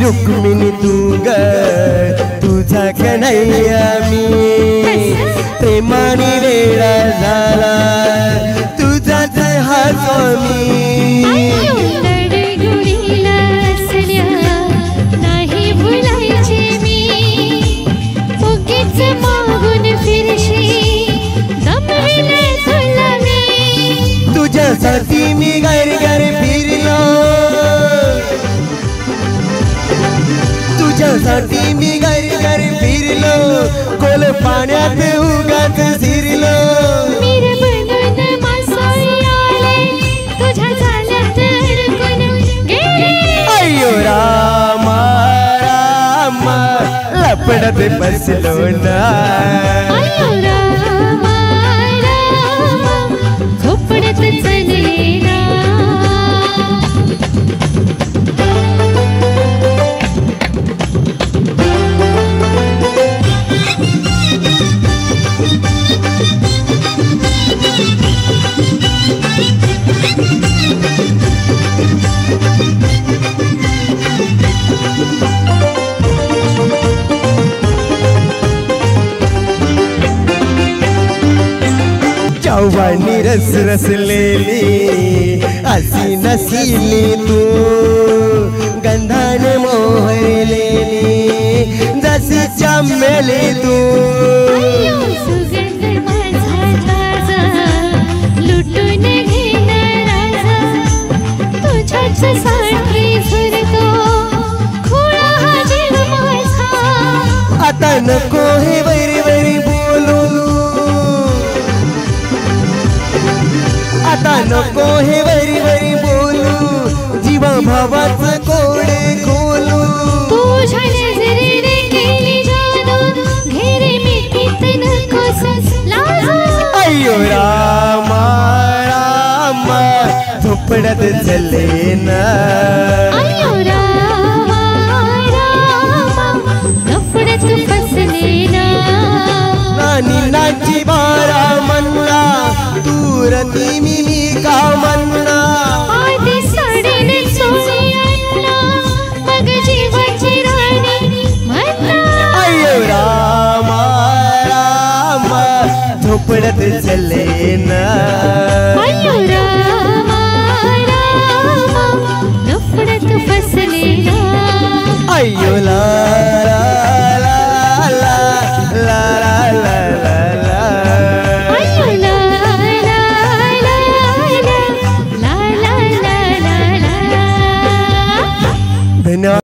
रुक्मिणी तू ग तुझा कन्हैया मी प्रेमाने वेडा झाला तुझाच हा स्वामी नाही भुलायचे मी उगीच मागून फिरशी दमविले तुला मी तुझ्यासाठी मी घर घर फिरलो तुझ्यासाठी मी घर घर फिरलो खोल पाण्यात उगाच शिरलो अय्यो रामा रामा लपडत बसलो ना झोपडत चलेना चौवाणी रस रसलेली असी नसीली तू गंधाने मोहरलेली जशी चमेली तू सुगंध माझा ताजा लुटून घेणार तुझ्याच साठी झुरतो खुळा हा जीव माझा आता नको हे वरी वरी बोलू आता नको हे वरी वरी बोलू जीवा भावाचं कोडे खोलू तुझ्या नजरेने केली जादू घेरे मिठीत नकोस लाजू अय्यो रामा रामा झोपडत चलेना अय्यो रामा रामा नफडत फसलेना नानी नाची बारा मन्ना दूरती मी का मन्ना आधी साडीने सोनिया मग जीवाची राणी म्हणा अय्यो रामा रामा झोपडत चलेना अय्यो रामा रामा नफडत फसलेना अय्यो ला